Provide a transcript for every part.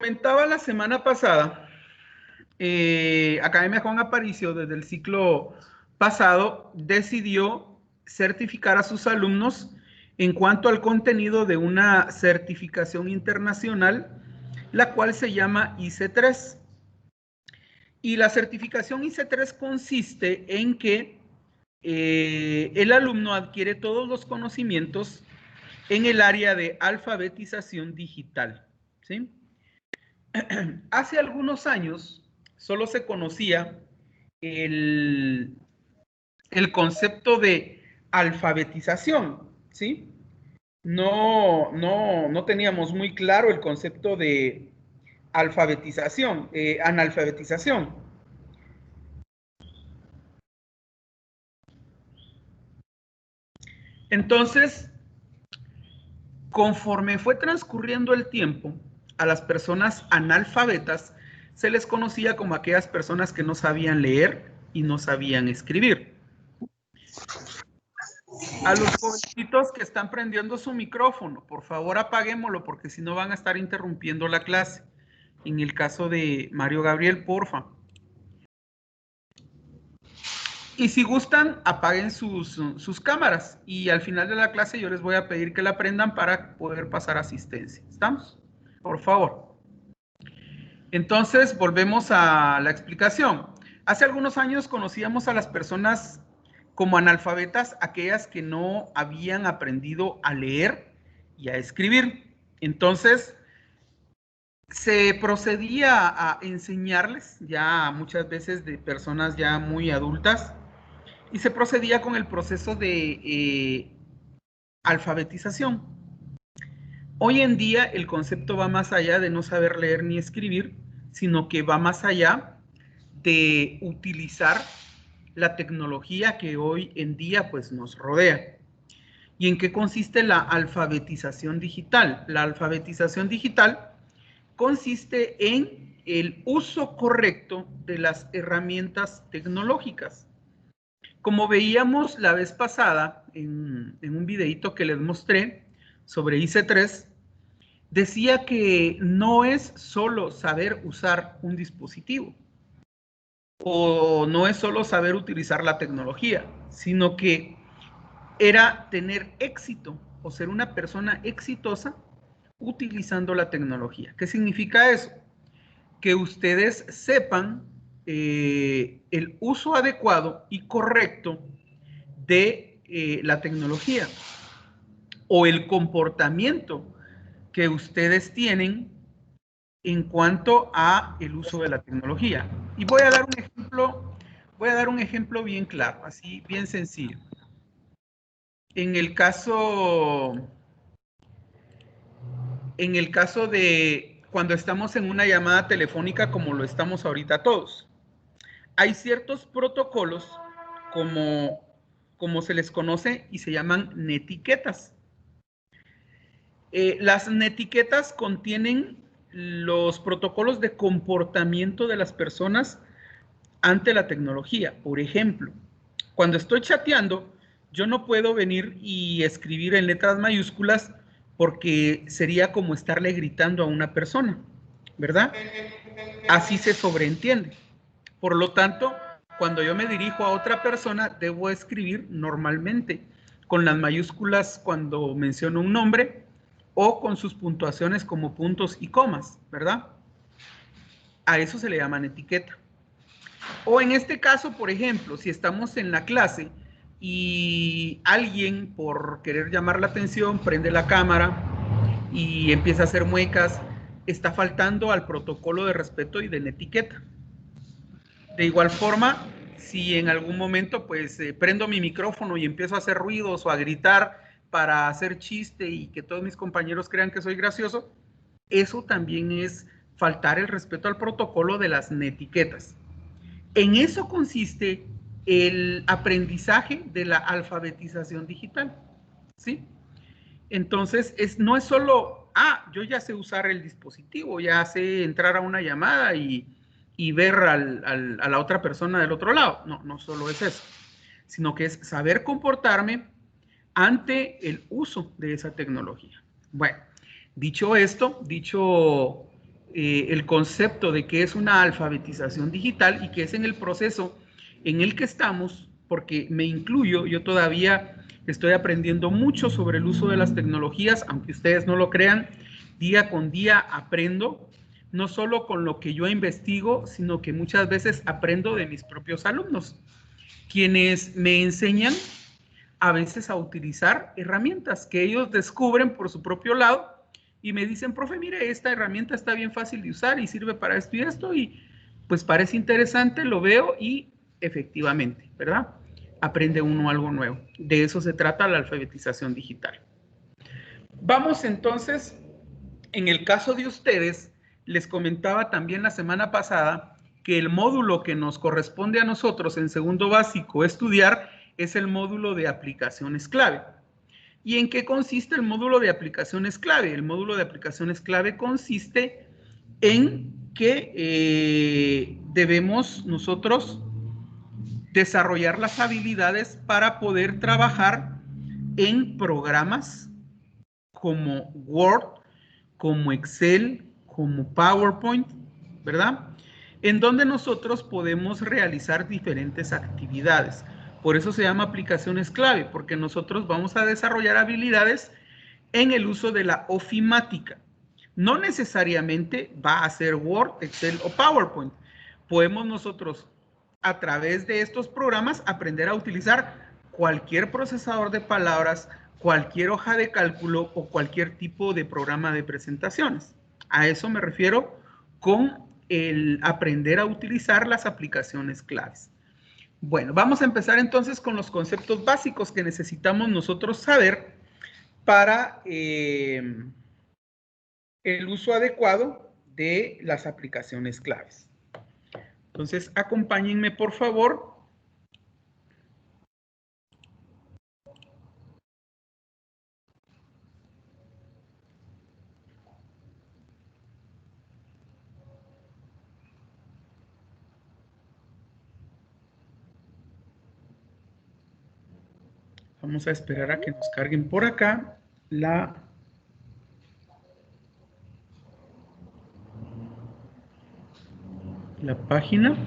Comentaba la semana pasada, Academia Juan Aparicio, desde el ciclo pasado, decidió certificar a sus alumnos en cuanto al contenido de una certificación internacional, la cual se llama IC3. Y la certificación IC3 consiste en que el alumno adquiere todos los conocimientos en el área de alfabetización digital, ¿sí? Hace algunos años solo se conocía el, el concepto de alfabetización, ¿sí? No teníamos muy claro el concepto de analfabetización. Entonces, conforme fue transcurriendo el tiempo, a las personas analfabetas se les conocía como aquellas personas que no sabían leer y no sabían escribir. A los jovencitos que están prendiendo su micrófono, por favor apaguémoslo porque si no van a estar interrumpiendo la clase. En el caso de Mario Gabriel, porfa. Y si gustan, apaguen sus cámaras y al final de la clase yo les voy a pedir que la prendan para poder pasar asistencia. ¿Estamos? Por favor. Entonces, volvemos a la explicación. Hace algunos años conocíamos a las personas como analfabetas, aquellas que no habían aprendido a leer y a escribir. Entonces, se procedía a enseñarles, ya muchas veces de personas ya muy adultas, y se procedía con el proceso de alfabetización. Hoy en día el concepto va más allá de no saber leer ni escribir, sino que va más allá de utilizar la tecnología que hoy en día pues nos rodea. ¿Y en qué consiste la alfabetización digital? La alfabetización digital consiste en el uso correcto de las herramientas tecnológicas. Como veíamos la vez pasada en un videito que les mostré sobre IC3, decía que no es solo saber usar un dispositivo o no es solo saber utilizar la tecnología, sino que era tener éxito o ser una persona exitosa utilizando la tecnología. ¿Qué significa eso? Que ustedes sepan el uso adecuado y correcto de la tecnología o el comportamiento que ustedes tienen en cuanto a el uso de la tecnología. Y voy a dar un ejemplo bien claro, así bien sencillo. En el caso de cuando estamos en una llamada telefónica como lo estamos ahorita todos, hay ciertos protocolos como se les conoce y se llaman netiquetas. Las netiquetas contienen los protocolos de comportamiento de las personas ante la tecnología. Por ejemplo, cuando estoy chateando, yo no puedo venir y escribir en letras mayúsculas porque sería como estarle gritando a una persona, ¿verdad? Así se sobreentiende. Por lo tanto, cuando yo me dirijo a otra persona, debo escribir normalmente con las mayúsculas cuando menciono un nombre o con sus puntuaciones como puntos y comas, ¿verdad? A eso se le llaman etiqueta. O en este caso, por ejemplo, si estamos en la clase y alguien por querer llamar la atención prende la cámara y empieza a hacer muecas, está faltando al protocolo de respeto y de la etiqueta. De igual forma, si en algún momento pues prendo mi micrófono y empiezo a hacer ruidos o a gritar para hacer chiste y que todos mis compañeros crean que soy gracioso, eso también es faltar el respeto al protocolo de las netiquetas. En eso consiste el aprendizaje de la alfabetización digital, ¿sí? Entonces, no es solo, yo ya sé usar el dispositivo, ya sé entrar a una llamada y ver a la otra persona del otro lado. No solo es eso, sino que es saber comportarme ante el uso de esa tecnología. Bueno, dicho esto, dicho el concepto de qué es una alfabetización digital y que es en el proceso en el que estamos, porque me incluyo, yo todavía estoy aprendiendo mucho sobre el uso de las tecnologías, aunque ustedes no lo crean, día con día aprendo, no solo con lo que yo investigo, sino que muchas veces aprendo de mis propios alumnos, quienes me enseñan a veces a utilizar herramientas que ellos descubren por su propio lado y me dicen, profe, mire, esta herramienta está bien fácil de usar y sirve para esto y esto, y pues parece interesante, lo veo y efectivamente, ¿verdad? Aprende uno algo nuevo. De eso se trata la alfabetización digital. Vamos entonces, en el caso de ustedes, les comentaba también la semana pasada que el módulo que nos corresponde a nosotros en segundo básico estudiar es el módulo de aplicaciones clave. ¿Y en qué consiste el módulo de aplicaciones clave? El módulo de aplicaciones clave consiste en que debemos nosotros desarrollar las habilidades para poder trabajar en programas como Word, como Excel, como PowerPoint, ¿verdad? En donde nosotros podemos realizar diferentes actividades. Por eso se llama aplicaciones clave, porque nosotros vamos a desarrollar habilidades en el uso de la ofimática. No necesariamente va a ser Word, Excel o PowerPoint. Podemos nosotros, a través de estos programas, aprender a utilizar cualquier procesador de palabras, cualquier hoja de cálculo o cualquier tipo de programa de presentaciones. A eso me refiero con el aprender a utilizar las aplicaciones claves. Bueno, vamos a empezar entonces con los conceptos básicos que necesitamos nosotros saber para el uso adecuado de las aplicaciones claves. Entonces, acompáñenme, por favor. Vamos a esperar a que nos carguen por acá la página.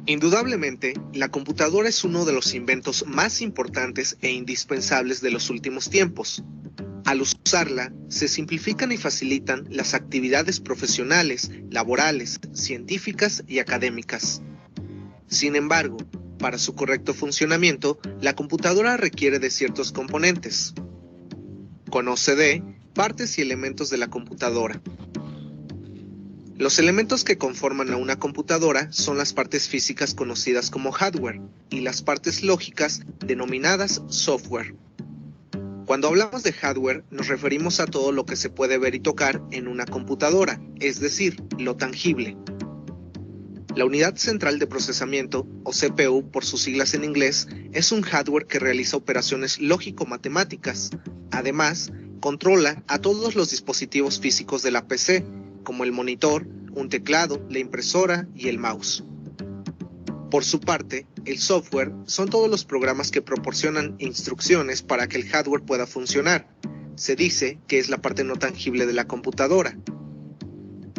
Indudablemente, la computadora es uno de los inventos más importantes e indispensables de los últimos tiempos. Al usarla, se simplifican y facilitan las actividades profesionales, laborales, científicas y académicas. Sin embargo, para su correcto funcionamiento, la computadora requiere de ciertos componentes. Conoce de partes y elementos de la computadora. Los elementos que conforman a una computadora son las partes físicas conocidas como hardware y las partes lógicas denominadas software. Cuando hablamos de hardware, nos referimos a todo lo que se puede ver y tocar en una computadora, es decir, lo tangible. La unidad central de procesamiento, o CPU por sus siglas en inglés, es un hardware que realiza operaciones lógico-matemáticas. Además, controla a todos los dispositivos físicos de la PC, como el monitor, un teclado, la impresora y el mouse. Por su parte, el software son todos los programas que proporcionan instrucciones para que el hardware pueda funcionar. Se dice que es la parte no tangible de la computadora.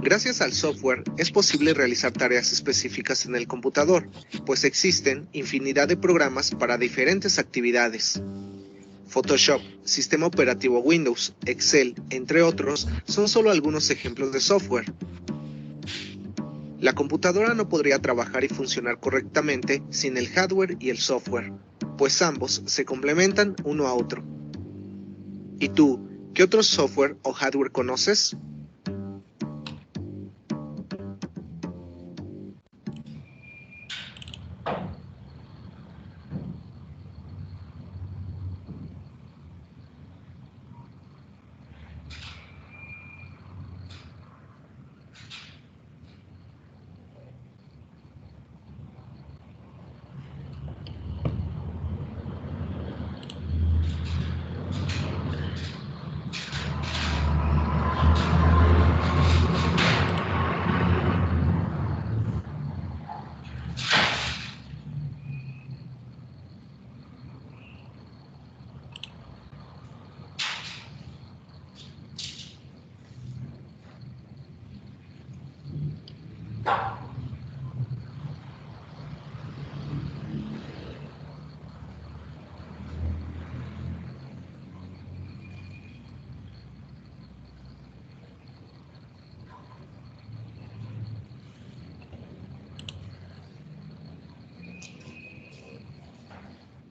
Gracias al software es posible realizar tareas específicas en el computador, pues existen infinidad de programas para diferentes actividades. Photoshop, sistema operativo Windows, Excel, entre otros, son solo algunos ejemplos de software. La computadora no podría trabajar y funcionar correctamente sin el hardware y el software, pues ambos se complementan uno a otro. ¿Y tú, qué otro software o hardware conoces?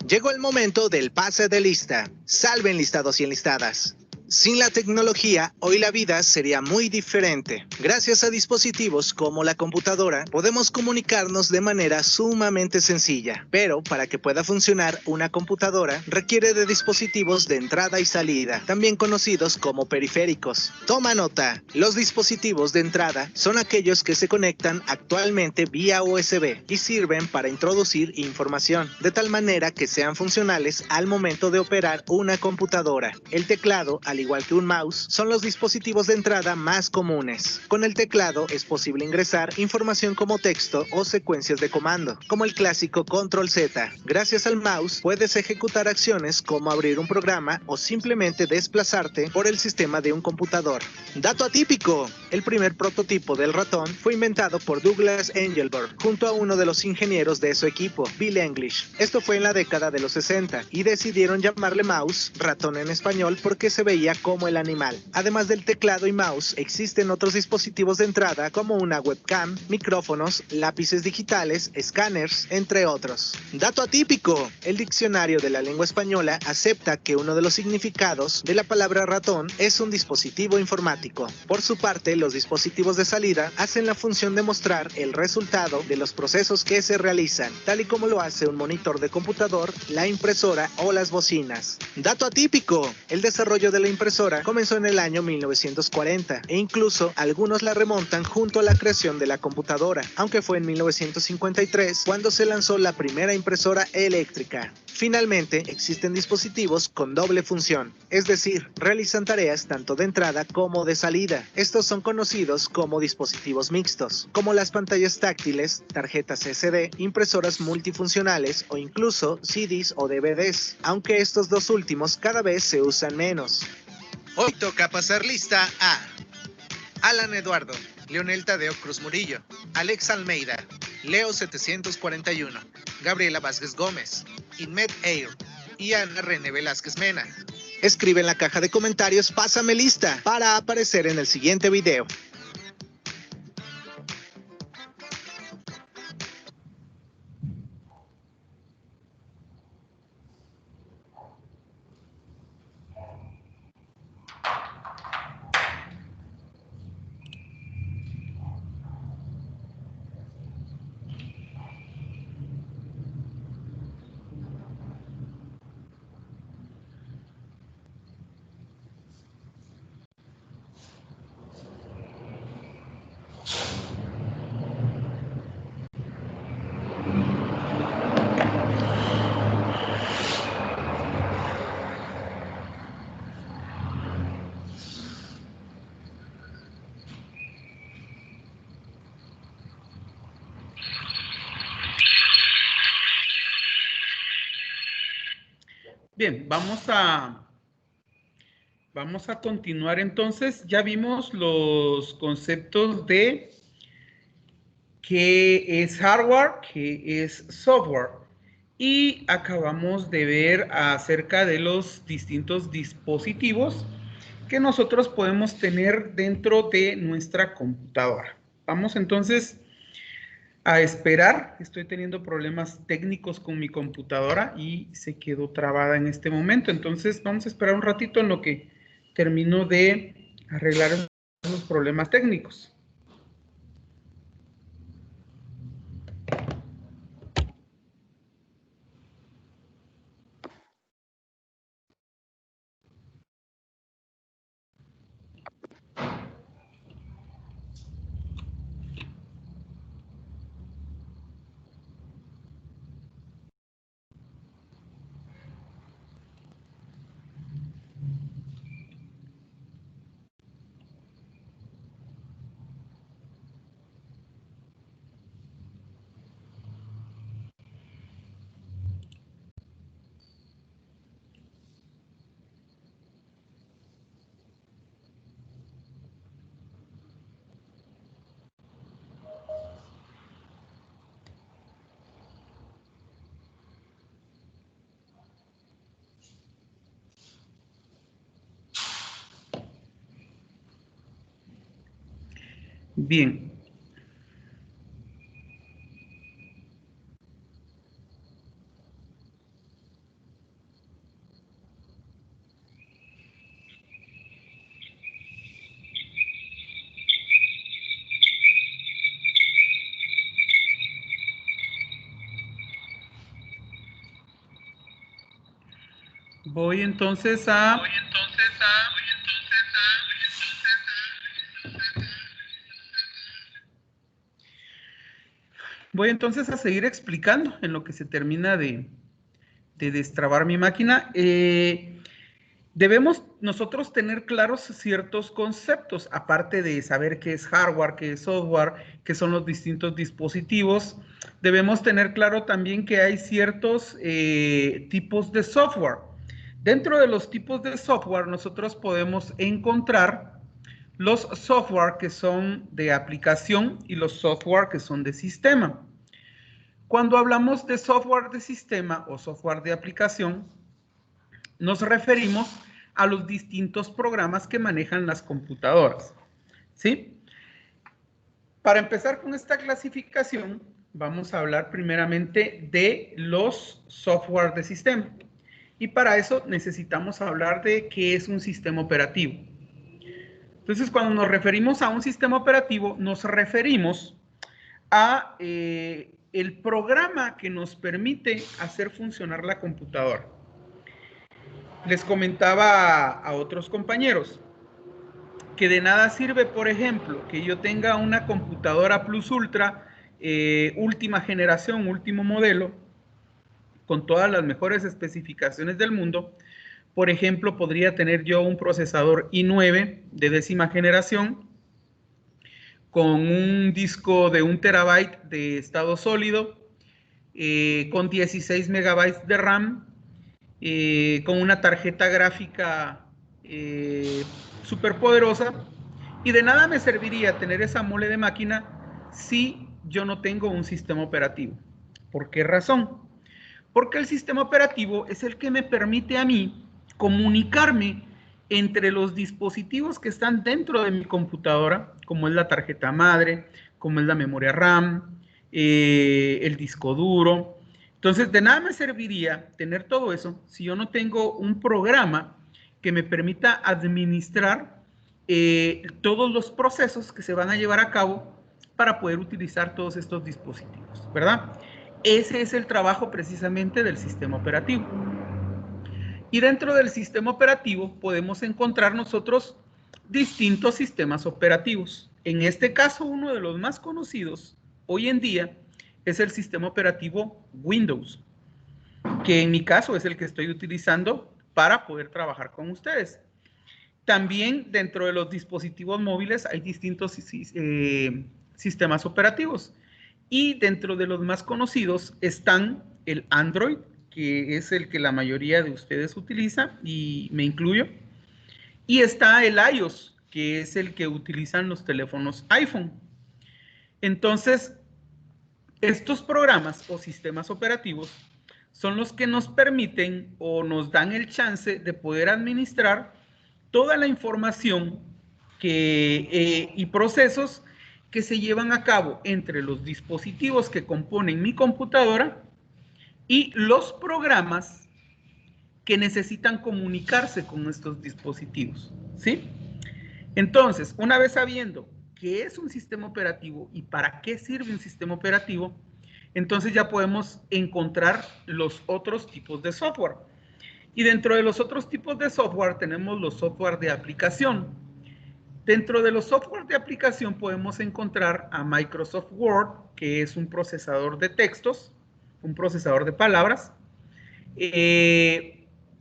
Llegó el momento del pase de lista. Salve enlistados y enlistadas. Sin la tecnología, hoy la vida sería muy diferente. Gracias a dispositivos como la computadora, podemos comunicarnos de manera sumamente sencilla. Pero para que pueda funcionar una computadora, requiere de dispositivos de entrada y salida, también conocidos como periféricos. Toma nota, los dispositivos de entrada son aquellos que se conectan actualmente vía USB y sirven para introducir información, de tal manera que sean funcionales al momento de operar una computadora. El teclado, al igual que un mouse, son los dispositivos de entrada más comunes. Con el teclado es posible ingresar información como texto o secuencias de comando, como el clásico Control Z. Gracias al mouse puedes ejecutar acciones como abrir un programa o simplemente desplazarte por el sistema de un computador. Dato atípico: el primer prototipo del ratón fue inventado por Douglas Engelberg junto a uno de los ingenieros de su equipo, Bill English. Esto fue en la década de los 60 y decidieron llamarle mouse, ratón en español, porque se veía como el animal. Además del teclado y mouse, existen otros dispositivos de entrada como una webcam, micrófonos, lápices digitales, escáneres, entre otros. Dato atípico: el diccionario de la lengua española acepta que uno de los significados de la palabra ratón es un dispositivo informático. Por su parte, los dispositivos de salida hacen la función de mostrar el resultado de los procesos que se realizan, tal y como lo hace un monitor de computador, la impresora o las bocinas. Dato atípico: el desarrollo de la impresora comenzó en el año 1940 e incluso algunos la remontan junto a la creación de la computadora, aunque fue en 1953 cuando se lanzó la primera impresora eléctrica. Finalmente, existen dispositivos con doble función, es decir, realizan tareas tanto de entrada como de salida. Estos son conocidos como dispositivos mixtos, como las pantallas táctiles, tarjetas SD, impresoras multifuncionales o incluso CDs o DVDs, aunque estos dos últimos cada vez se usan menos. Hoy toca pasar lista a Alan Eduardo, Leonel Tadeo Cruz Murillo, Alex Almeida, Leo 741, Gabriela Vázquez Gómez, Inmet Air y Ana René Velázquez Mena. Escribe en la caja de comentarios "Pásame lista" para aparecer en el siguiente video. Bien, vamos a continuar entonces. Ya vimos los conceptos de qué es hardware, qué es software. Y acabamos de ver acerca de los distintos dispositivos que nosotros podemos tener dentro de nuestra computadora. Vamos entonces a esperar. Estoy teniendo problemas técnicos con mi computadora y se quedó trabada en este momento. Entonces vamos a esperar un ratito en lo que termino de arreglar los problemas técnicos. Bien. Voy entonces a seguir explicando en lo que se termina de destrabar mi máquina. Debemos nosotros tener claros ciertos conceptos, aparte de saber qué es hardware, qué es software, qué son los distintos dispositivos. Debemos tener claro también que hay ciertos tipos de software. Dentro de los tipos de software, nosotros podemos encontrar los software que son de aplicación y los software que son de sistema. Cuando hablamos de software de sistema o software de aplicación, nos referimos a los distintos programas que manejan las computadoras, ¿sí? Para empezar con esta clasificación, vamos a hablar primeramente de los software de sistema. Y para eso necesitamos hablar de qué es un sistema operativo. Entonces, cuando nos referimos a un sistema operativo, nos referimos a el programa que nos permite hacer funcionar la computadora. Les comentaba a otros compañeros que de nada sirve, por ejemplo, que yo tenga una computadora Plus Ultra, última generación, último modelo, con todas las mejores especificaciones del mundo. Por ejemplo, podría tener yo un procesador i9 de 10ª generación, con un disco de 1 terabyte de estado sólido, con 16 megabytes de RAM, con una tarjeta gráfica súper poderosa, y de nada me serviría tener esa mole de máquina si yo no tengo un sistema operativo. ¿Por qué razón? Porque el sistema operativo es el que me permite a mí comunicarme entre los dispositivos que están dentro de mi computadora, como es la tarjeta madre, como es la memoria RAM, el disco duro. Entonces, de nada me serviría tener todo eso si yo no tengo un programa que me permita administrar todos los procesos que se van a llevar a cabo para poder utilizar todos estos dispositivos, ¿verdad? Ese es el trabajo precisamente del sistema operativo. Y dentro del sistema operativo podemos encontrar nosotros distintos sistemas operativos. En este caso, uno de los más conocidos hoy en día es el sistema operativo Windows, que en mi caso es el que estoy utilizando para poder trabajar con ustedes. También dentro de los dispositivos móviles hay distintos sistemas operativos. Y dentro de los más conocidos están el Android, que es el que la mayoría de ustedes utiliza, y me incluyo. Y está el iOS, que es el que utilizan los teléfonos iPhone. Entonces, estos programas o sistemas operativos son los que nos permiten o nos dan el chance de poder administrar toda la información y procesos que se llevan a cabo entre los dispositivos que componen mi computadora y los programas que necesitan comunicarse con estos dispositivos, ¿sí? Entonces, una vez sabiendo qué es un sistema operativo y para qué sirve un sistema operativo, entonces ya podemos encontrar los otros tipos de software. Y dentro de los otros tipos de software tenemos los software de aplicación. Dentro de los software de aplicación podemos encontrar a Microsoft Word, que es un procesador de textos, un procesador de palabras.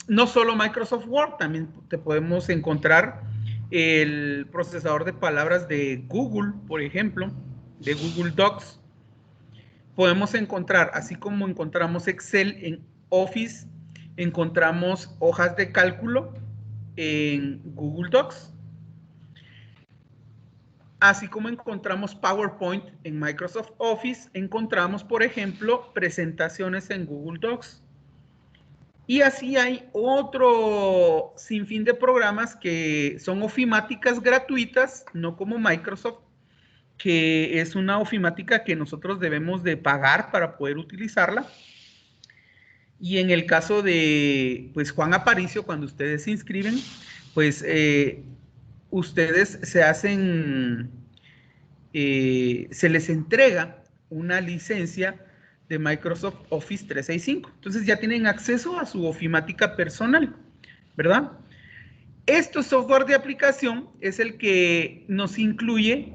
No solo Microsoft Word, también te podemos encontrar el procesador de palabras de Google, por ejemplo, de Google Docs. Podemos encontrar, así como encontramos Excel en Office, encontramos hojas de cálculo en Google Docs, así como encontramos PowerPoint en Microsoft Office, encontramos, por ejemplo, presentaciones en Google Docs. Y así hay otro sinfín de programas que son ofimáticas gratuitas, no como Microsoft, que es una ofimática que nosotros debemos de pagar para poder utilizarla. Y en el caso de, pues, Juan Aparicio, cuando ustedes se inscriben, pues, ustedes se hacen, se les entrega una licencia de Microsoft Office 365. Entonces ya tienen acceso a su ofimática personal, ¿verdad? Este software de aplicación es el que nos incluye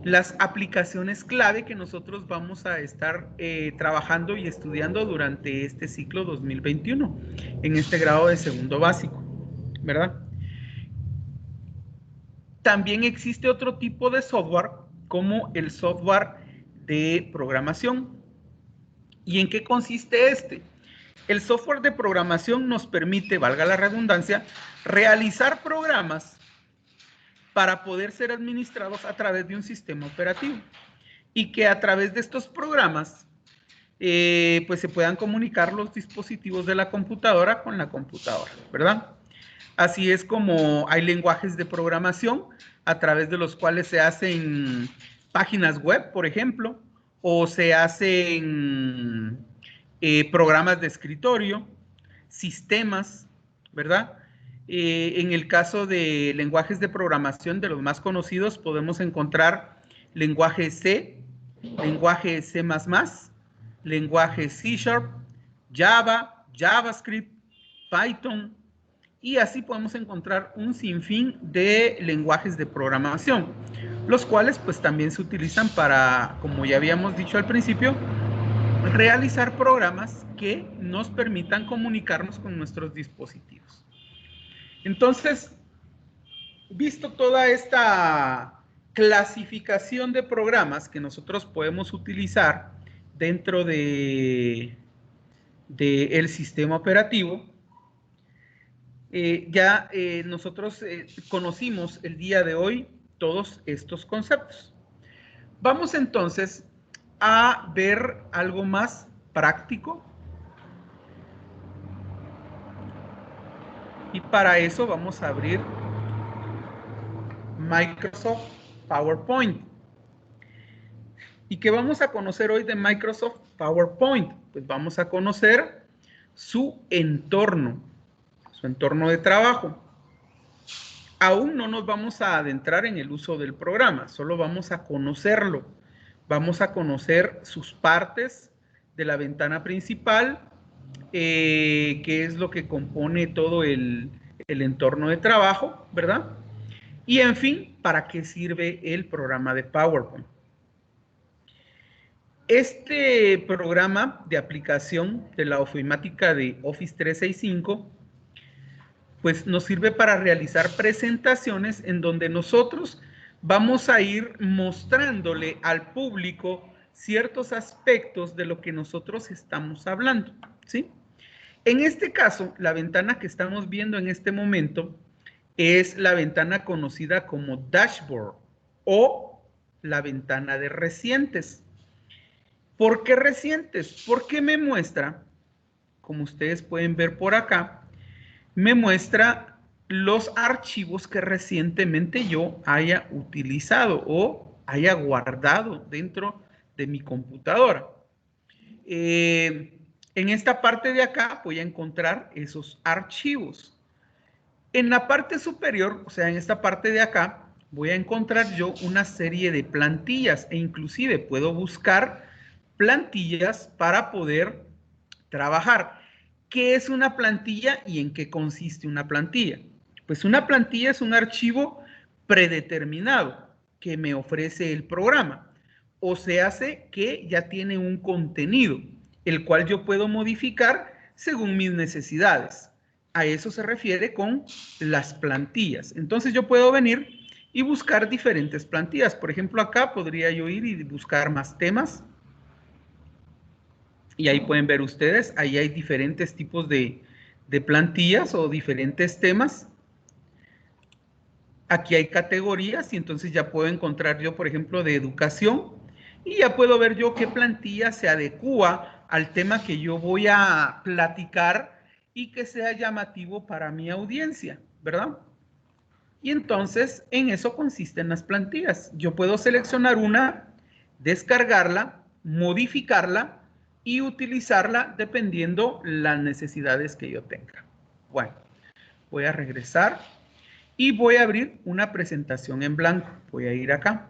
las aplicaciones clave que nosotros vamos a estar trabajando y estudiando durante este ciclo 2021, en este grado de segundo básico, ¿verdad? También existe otro tipo de software, como el software de programación. ¿Y en qué consiste este? El software de programación nos permite, valga la redundancia, realizar programas para poder ser administrados a través de un sistema operativo y que a través de estos programas pues se puedan comunicar los dispositivos de la computadora con la computadora, ¿verdad? Así es como hay lenguajes de programación a través de los cuales se hacen páginas web, por ejemplo, o se hacen programas de escritorio, sistemas, ¿verdad? En el caso de lenguajes de programación, de los más conocidos, podemos encontrar lenguaje C, lenguaje C++, lenguaje C#, Java, JavaScript, Python, y así podemos encontrar un sinfín de lenguajes de programación, los cuales pues también se utilizan para, como ya habíamos dicho al principio, realizar programas que nos permitan comunicarnos con nuestros dispositivos. Entonces, visto toda esta clasificación de programas que nosotros podemos utilizar dentro de el sistema operativo, nosotros conocimos el día de hoy todos estos conceptos. Vamos entonces a ver algo más práctico. Y para eso vamos a abrir Microsoft PowerPoint. ¿Y qué vamos a conocer hoy de Microsoft PowerPoint? Pues vamos a conocer su entorno de trabajo. Aún no nos vamos a adentrar en el uso del programa, solo vamos a conocerlo. Vamos a conocer sus partes de la ventana principal, qué es lo que compone todo el entorno de trabajo, ¿verdad? Y en fin, ¿para qué sirve el programa de PowerPoint? Este programa de aplicación de la ofimática de Office 365 pues nos sirve para realizar presentaciones en donde nosotros vamos a ir mostrándole al público ciertos aspectos de lo que nosotros estamos hablando, ¿sí? En este caso, la ventana que estamos viendo en este momento es la ventana conocida como Dashboard o la ventana de recientes. ¿Por qué recientes? Porque me muestra, como ustedes pueden ver por acá, me muestra los archivos que recientemente yo haya utilizado o haya guardado dentro de mi computadora. En esta parte de acá voy a encontrar esos archivos. En la parte superior, o sea, en esta parte de acá, voy a encontrar yo una serie de plantillas e inclusive puedo buscar plantillas para poder trabajar. ¿Qué es una plantilla y en qué consiste una plantilla? Pues una plantilla es un archivo predeterminado que me ofrece el programa. O se hace que ya tiene un contenido, el cual yo puedo modificar según mis necesidades. A eso se refiere con las plantillas. Entonces yo puedo venir y buscar diferentes plantillas. Por ejemplo, acá podría yo ir y buscar más temas. Y ahí pueden ver ustedes, ahí hay diferentes tipos de plantillas o diferentes temas. Aquí hay categorías y entonces ya puedo encontrar yo, por ejemplo, de educación y ya puedo ver yo qué plantilla se adecúa al tema que yo voy a platicar y que sea llamativo para mi audiencia, ¿verdad? Y entonces en eso consisten las plantillas. Yo puedo seleccionar una, descargarla, modificarla y utilizarla dependiendo las necesidades que yo tenga. Bueno, voy a regresar y voy a abrir una presentación en blanco. Voy a ir acá.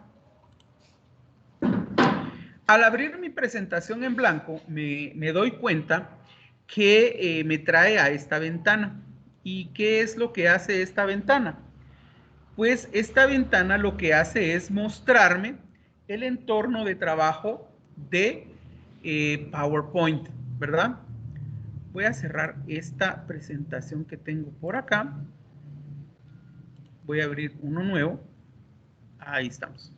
Al abrir mi presentación en blanco, me doy cuenta que me trae a esta ventana. ¿Y qué es lo que hace esta ventana? Pues esta ventana lo que hace es mostrarme el entorno de trabajo de PowerPoint, ¿verdad? Voy a cerrar esta presentación que tengo por acá. Voy a abrir uno nuevo. Ahí estamos.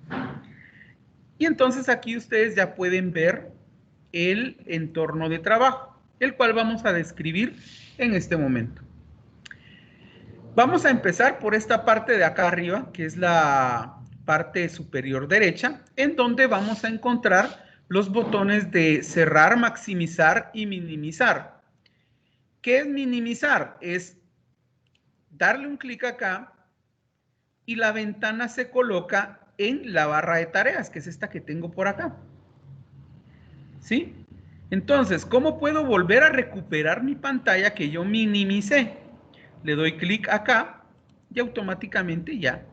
Y entonces aquí ustedes ya pueden ver el entorno de trabajo, el cual vamos a describir en este momento. Vamos a empezar por esta parte de acá arriba, que es la parte superior derecha, en donde vamos a encontrar los botones de cerrar, maximizar y minimizar. ¿Qué es minimizar? Es darle un clic acá y la ventana se coloca en la barra de tareas, que es esta que tengo por acá. ¿Sí? Entonces, ¿cómo puedo volver a recuperar mi pantalla que yo minimicé? Le doy clic acá y automáticamente ya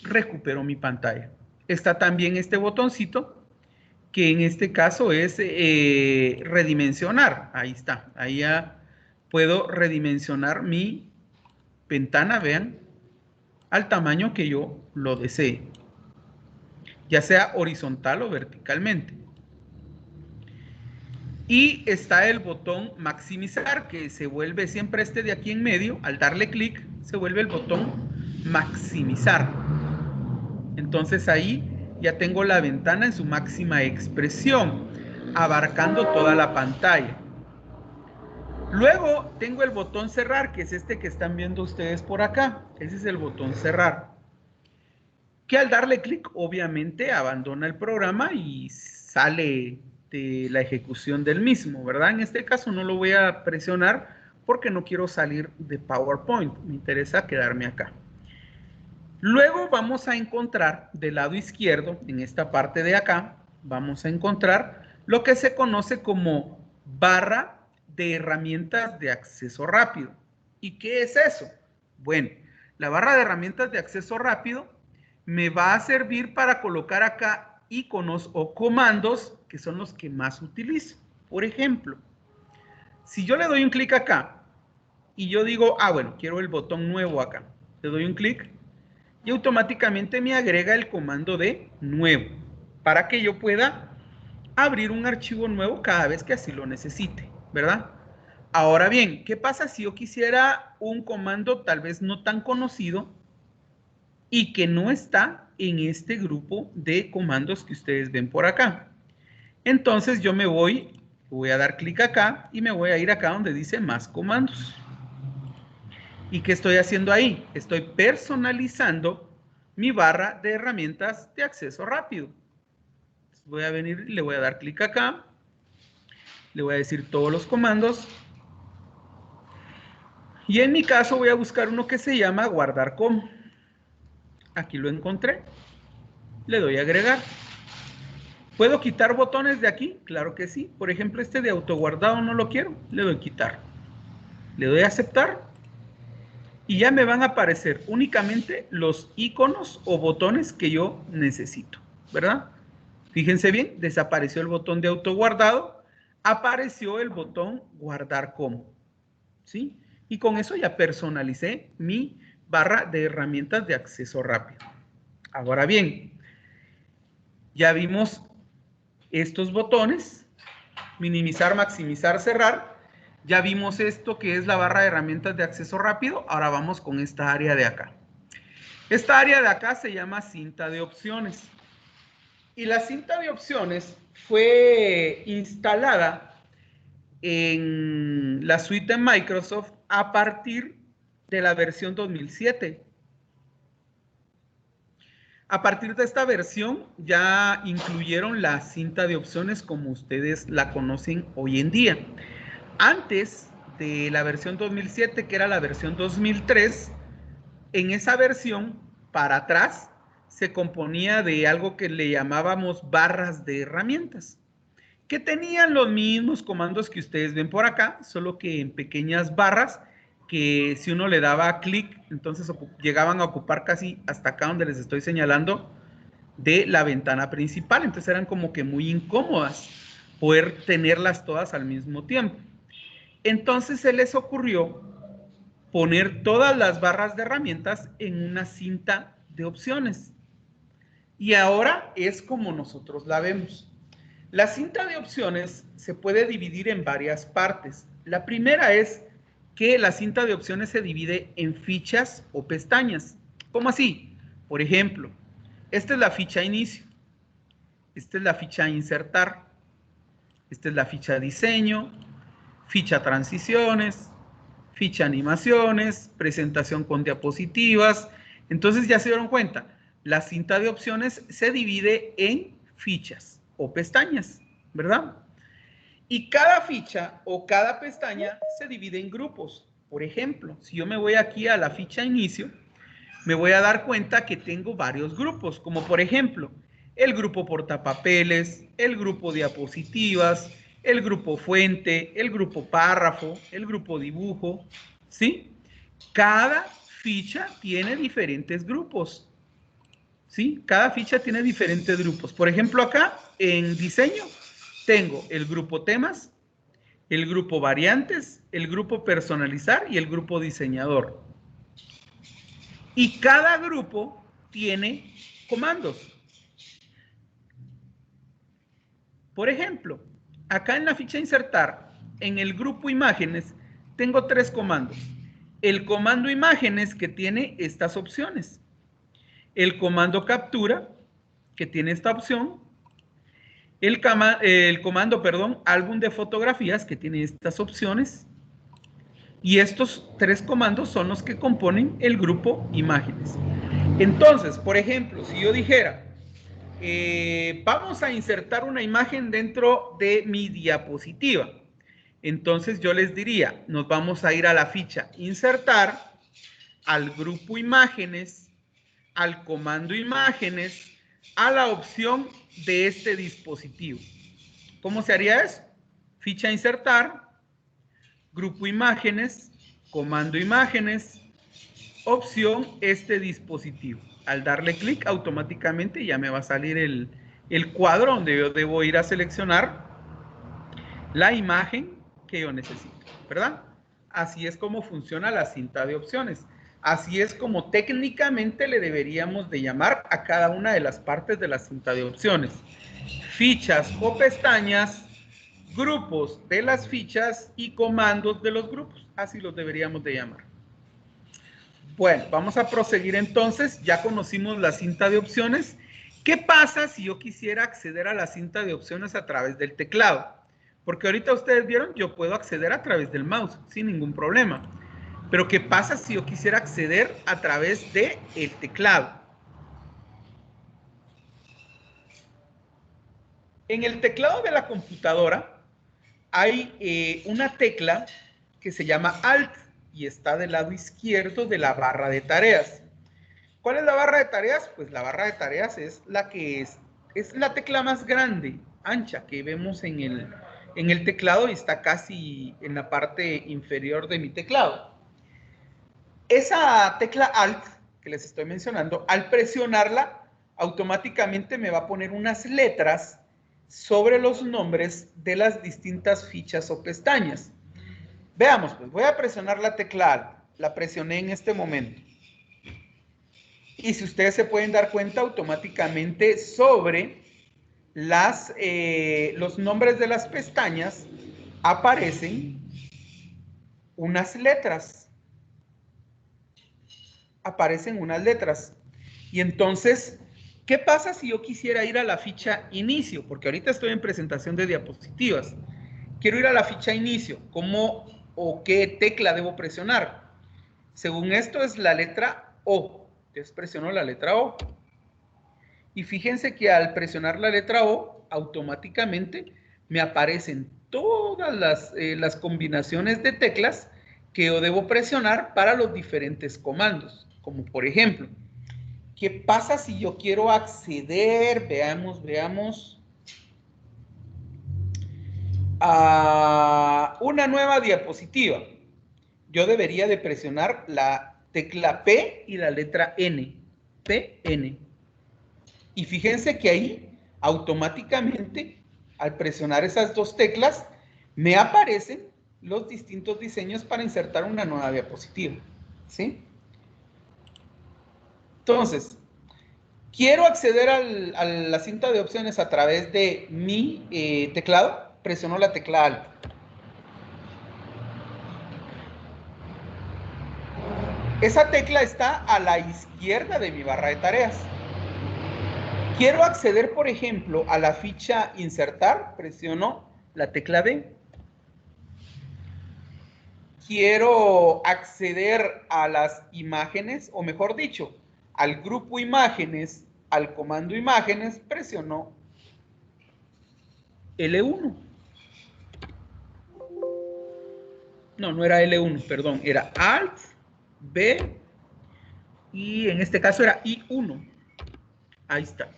recupero mi pantalla. Está también este botoncito que en este caso es redimensionar. Ahí está. Ahí ya puedo redimensionar mi ventana, vean, al tamaño que yo lo desee, ya sea horizontal o verticalmente. Y está el botón maximizar, que se vuelve siempre este de aquí en medio. Al darle clic, se vuelve el botón maximizar. Entonces ahí ya tengo la ventana en su máxima expresión, abarcando toda la pantalla. Luego tengo el botón cerrar, que es este que están viendo ustedes por acá. Ese es el botón cerrar, que al darle clic obviamente abandona el programa y sale de la ejecución del mismo, ¿verdad? En este caso no lo voy a presionar porque no quiero salir de PowerPoint, me interesa quedarme acá. Luego vamos a encontrar del lado izquierdo, en esta parte de acá, vamos a encontrar lo que se conoce como barra de herramientas de acceso rápido. ¿Y qué es eso? Bueno, la barra de herramientas de acceso rápido me va a servir para colocar acá iconos o comandos que son los que más utilizo. Por ejemplo, si yo le doy un clic acá y yo digo, bueno, quiero el botón nuevo acá, le doy un clic y automáticamente me agrega el comando de nuevo para que yo pueda abrir un archivo nuevo cada vez que así lo necesite, ¿verdad? Ahora bien, ¿qué pasa si yo quisiera un comando tal vez no tan conocido y que no está en este grupo de comandos que ustedes ven por acá? Entonces yo me voy a dar clic acá y me voy a ir acá donde dice más comandos. ¿Y qué estoy haciendo ahí? Estoy personalizando mi barra de herramientas de acceso rápido. Voy a venir y le voy a dar clic acá. Le voy a decir todos los comandos. Y en mi caso voy a buscar uno que se llama guardar como. Aquí lo encontré. Le doy a agregar. ¿Puedo quitar botones de aquí? Claro que sí. Por ejemplo, este de autoguardado no lo quiero. Le doy quitar. Le doy a aceptar. Y ya me van a aparecer únicamente los iconos o botones que yo necesito, ¿verdad? Fíjense bien, desapareció el botón de autoguardado, apareció el botón guardar como, ¿sí? Y con eso ya personalicé mi barra de herramientas de acceso rápido. Ahora bien, ya vimos estos botones, minimizar, maximizar, cerrar. Ya vimos esto que es la barra de herramientas de acceso rápido. Ahora vamos con esta área de acá. Esta área de acá se llama cinta de opciones. Y la cinta de opciones fue instalada en la suite de Microsoft a partir de la versión 2007. A partir de esta versión ya incluyeron la cinta de opciones como ustedes la conocen hoy en día. Antes de la versión 2007, que era la versión 2003, en esa versión, para atrás, se componía de algo que le llamábamos barras de herramientas, que tenían los mismos comandos que ustedes ven por acá, solo que en pequeñas barras, que si uno le daba clic, entonces llegaban a ocupar casi hasta acá donde les estoy señalando, de la ventana principal. Entonces eran como que muy incómodas poder tenerlas todas al mismo tiempo. Entonces se les ocurrió poner todas las barras de herramientas en una cinta de opciones. Y ahora es como nosotros la vemos. La cinta de opciones se puede dividir en varias partes. La primera es que la cinta de opciones se divide en fichas o pestañas. ¿Cómo así? Por ejemplo, esta es la ficha inicio, esta es la ficha insertar, esta es la ficha diseño, ficha transiciones, ficha animaciones, presentación con diapositivas. Entonces ya se dieron cuenta, la cinta de opciones se divide en fichas o pestañas, ¿verdad? Y cada ficha o cada pestaña se divide en grupos. Por ejemplo, si yo me voy aquí a la ficha inicio, me voy a dar cuenta que tengo varios grupos, como por ejemplo, el grupo portapapeles, el grupo diapositivas, el grupo fuente, el grupo párrafo, el grupo dibujo, ¿sí? Cada ficha tiene diferentes grupos, ¿sí? Cada ficha tiene diferentes grupos. Por ejemplo, acá en diseño tengo el grupo temas, el grupo variantes, el grupo personalizar y el grupo diseñador. Y cada grupo tiene comandos. Por ejemplo, acá en la ficha insertar, en el grupo imágenes, tengo 3 comandos. El comando imágenes, que tiene estas opciones. El comando captura, que tiene esta opción. El comando, álbum de fotografías, que tiene estas opciones. Y estos 3 comandos son los que componen el grupo imágenes. Entonces, por ejemplo, si yo dijera, vamos a insertar una imagen dentro de mi diapositiva, entonces yo les diría, nos vamos a ir a la ficha insertar, al grupo imágenes, al comando imágenes, a la opción de este dispositivo. ¿Cómo se haría eso? Ficha insertar, grupo imágenes, comando imágenes, opción este dispositivo. Al darle clic, automáticamente ya me va a salir el cuadro donde yo debo ir a seleccionar la imagen que yo necesito, ¿verdad? Así es como funciona la cinta de opciones. Así es como técnicamente le deberíamos de llamar a cada una de las partes de la cinta de opciones. Fichas o pestañas, grupos de las fichas y comandos de los grupos. Así los deberíamos de llamar. Bueno, vamos a proseguir entonces. Ya conocimos la cinta de opciones. ¿Qué pasa si yo quisiera acceder a la cinta de opciones a través del teclado? Porque ahorita ustedes vieron, yo puedo acceder a través del mouse sin ningún problema. Pero ¿qué pasa si yo quisiera acceder a través del teclado? En el teclado de la computadora hay una tecla que se llama Alt y está del lado izquierdo de la barra de tareas. ¿Cuál es la barra de tareas? Pues la barra de tareas es la que es la tecla más grande, ancha, que vemos en el teclado y está casi en la parte inferior de mi teclado. Esa tecla Alt que les estoy mencionando, al presionarla, automáticamente me va a poner unas letras sobre los nombres de las distintas fichas o pestañas. Veamos, pues voy a presionar la tecla Alt. La presioné en este momento. Y si ustedes se pueden dar cuenta, automáticamente sobre los nombres de las pestañas aparecen unas letras. Aparecen unas letras. Y entonces, ¿qué pasa si yo quisiera ir a la ficha inicio? Porque ahorita estoy en presentación de diapositivas. Quiero ir a la ficha inicio. ¿Cómo o qué tecla debo presionar? Según esto es la letra O. Entonces presiono la letra O. Y fíjense que al presionar la letra O, automáticamente me aparecen todas las combinaciones de teclas que yo debo presionar para los diferentes comandos. Como por ejemplo, ¿qué pasa si yo quiero acceder, veamos, a una nueva diapositiva? Yo debería de presionar la tecla P y la letra N. P, N. Y fíjense que ahí, automáticamente, al presionar esas dos teclas, me aparecen los distintos diseños para insertar una nueva diapositiva. ¿Sí? Entonces, quiero acceder a la cinta de opciones a través de mi teclado. Presiono la tecla Alt. Esa tecla está a la izquierda de mi barra de tareas. Quiero acceder, por ejemplo, a la ficha insertar. Presiono la tecla D. Quiero acceder a las imágenes, o mejor dicho, al grupo imágenes, al comando imágenes, presiono L1. No era L1, perdón, era Alt, B, y en este caso era I1. Ahí está.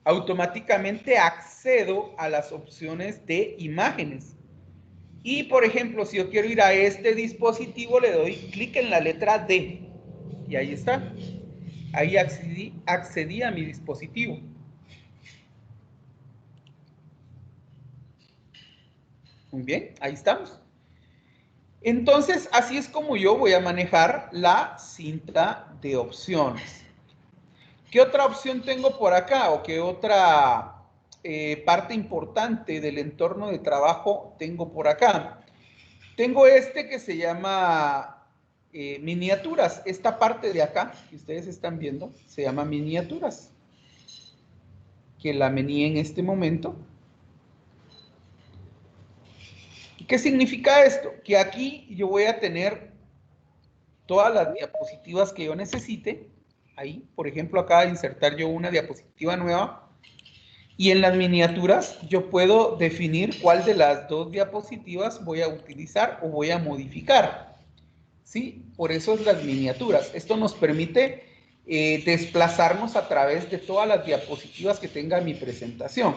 Automáticamente accedo a las opciones de imágenes. Y, por ejemplo, si yo quiero ir a este dispositivo, le doy clic en la letra D. Y ahí está. Ahí accedí a mi dispositivo. Muy bien, ahí estamos. Entonces, así es como yo voy a manejar la cinta de opciones. ¿Qué otra opción tengo por acá? ¿O qué otra parte importante del entorno de trabajo tengo por acá? Tengo este que se llama miniaturas. Esta parte de acá que ustedes están viendo se llama miniaturas. Que la meneé en este momento. ¿Qué significa esto? Que aquí yo voy a tener todas las diapositivas que yo necesite. Ahí, por ejemplo, acá insertar yo una diapositiva nueva. Y en las miniaturas yo puedo definir cuál de las dos diapositivas voy a utilizar o voy a modificar. ¿Sí? Por eso es las miniaturas. Esto nos permite desplazarnos a través de todas las diapositivas que tenga mi presentación.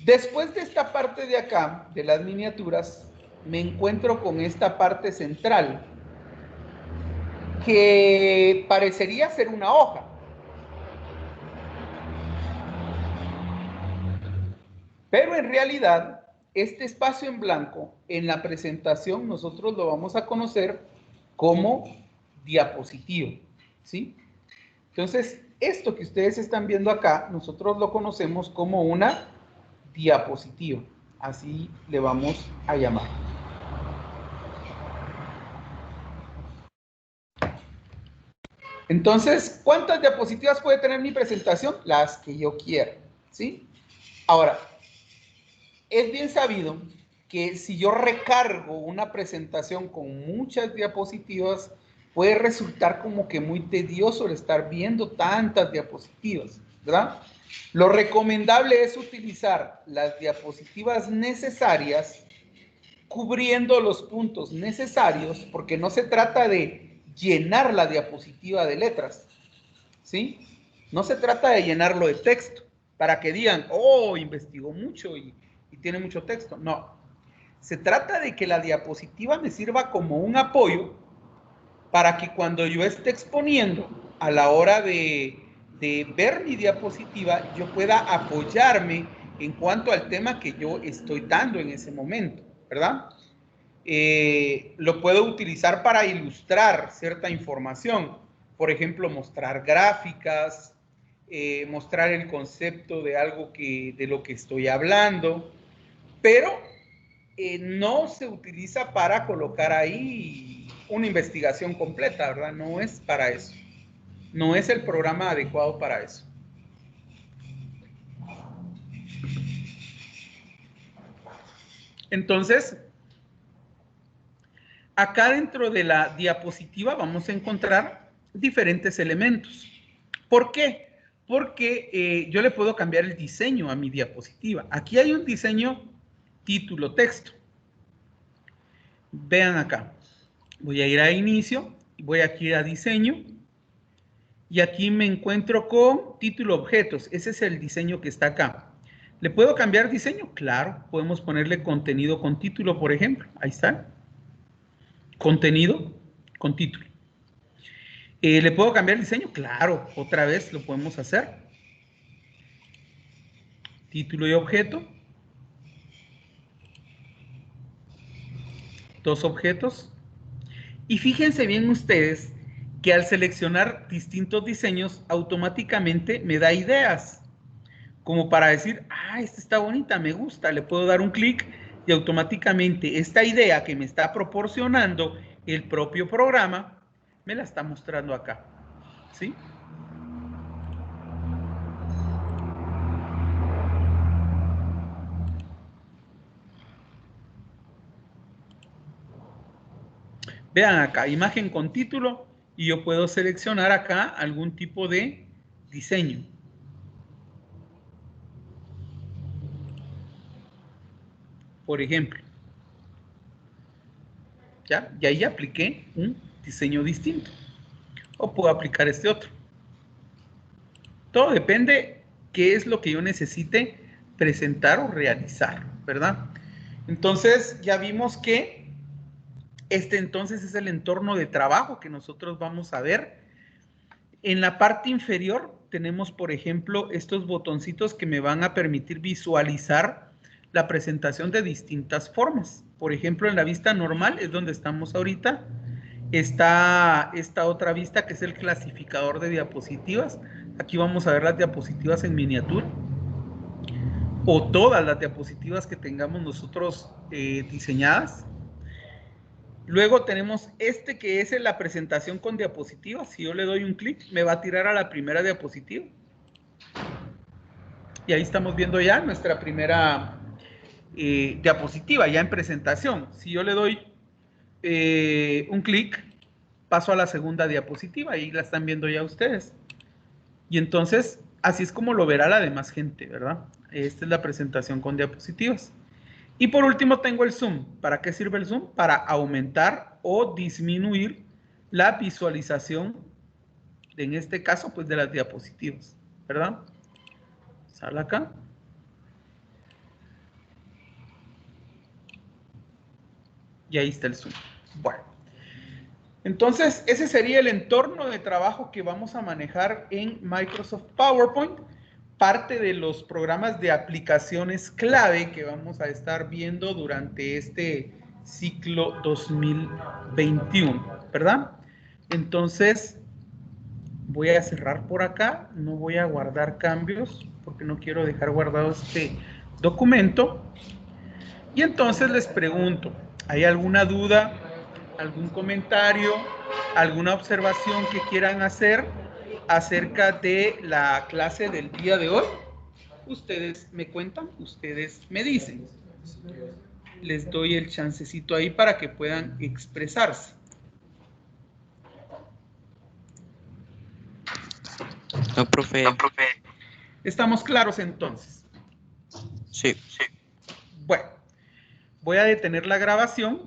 Después de esta parte de acá, de las miniaturas, me encuentro con esta parte central, que parecería ser una hoja. Pero en realidad, este espacio en blanco, en la presentación, nosotros lo vamos a conocer como diapositiva, ¿sí? Entonces, esto que ustedes están viendo acá, nosotros lo conocemos como una diapositiva. Así le vamos a llamar. Entonces, ¿cuántas diapositivas puede tener mi presentación? Las que yo quiera, ¿sí? Ahora, es bien sabido que si yo recargo una presentación con muchas diapositivas, puede resultar como que muy tedioso el estar viendo tantas diapositivas, ¿verdad? Lo recomendable es utilizar las diapositivas necesarias, cubriendo los puntos necesarios, porque no se trata de llenar la diapositiva de letras, ¿sí? No se trata de llenarlo de texto, para que digan, oh, investigó mucho y tiene mucho texto. No, se trata de que la diapositiva me sirva como un apoyo para que cuando yo esté exponiendo a la hora de ver mi diapositiva, yo pueda apoyarme en cuanto al tema que yo estoy dando en ese momento, ¿verdad? Lo puedo utilizar para ilustrar cierta información, por ejemplo, mostrar gráficas, mostrar el concepto de algo de lo que estoy hablando, pero no se utiliza para colocar ahí una investigación completa, ¿verdad? No es para eso. No es el programa adecuado para eso. Entonces, acá dentro de la diapositiva vamos a encontrar diferentes elementos. ¿Por qué? Porque yo le puedo cambiar el diseño a mi diapositiva. Aquí hay un diseño título texto. Vean acá. Voy a ir a inicio Voy aquí a diseño. Y aquí me encuentro con título objetos. Ese es el diseño que está acá. ¿Le puedo cambiar diseño? Claro. Podemos ponerle contenido con título, por ejemplo. Ahí está. Contenido con título. ¿Le puedo cambiar diseño? Claro. Otra vez lo podemos hacer. Título y objeto. Dos objetos. Y fíjense bien ustedes que al seleccionar distintos diseños, automáticamente me da ideas. Como para decir, ah, esta está bonita, me gusta. Le puedo dar un clic y automáticamente esta idea que me está proporcionando el propio programa, me la está mostrando acá. ¿Sí? Vean acá, imagen con título, y yo puedo seleccionar acá algún tipo de diseño. Por ejemplo, ¿ya? Y ahí apliqué un diseño distinto. O puedo aplicar este otro. Todo depende qué es lo que yo necesite presentar o realizar, ¿verdad? Entonces, ya vimos que este entonces es el entorno de trabajo que nosotros vamos a ver. En la parte inferior tenemos, por ejemplo, estos botoncitos que me van a permitir visualizar la presentación de distintas formas. Por ejemplo, en la vista normal es donde estamos ahorita. Está esta otra vista que es el clasificador de diapositivas. Aquí vamos a ver las diapositivas en miniatura o todas las diapositivas que tengamos nosotros diseñadas. Luego tenemos este que es la presentación con diapositivas. Si yo le doy un clic, me va a tirar a la primera diapositiva. Y ahí estamos viendo ya nuestra primera diapositiva, ya en presentación. Si yo le doy un clic, paso a la segunda diapositiva. Ahí la están viendo ya ustedes. Y entonces, así es como lo verá la demás gente, ¿verdad? Esta es la presentación con diapositivas. Y por último tengo el zoom. ¿Para qué sirve el zoom? Para aumentar o disminuir la visualización, en este caso, pues de las diapositivas, ¿verdad? Sale acá. Y ahí está el zoom. Bueno. Entonces, ese sería el entorno de trabajo que vamos a manejar en Microsoft PowerPoint. Parte de los programas de aplicaciones clave que vamos a estar viendo durante este ciclo 2021, ¿verdad? Entonces, voy a cerrar por acá, no voy a guardar cambios porque no quiero dejar guardado este documento. Y entonces les pregunto, ¿hay alguna duda, algún comentario, alguna observación que quieran hacer acerca de la clase del día de hoy? Ustedes me cuentan, ustedes me dicen. Les doy el chancecito ahí para que puedan expresarse. No, profe. ¿Estamos claros entonces? Sí. Bueno, voy a detener la grabación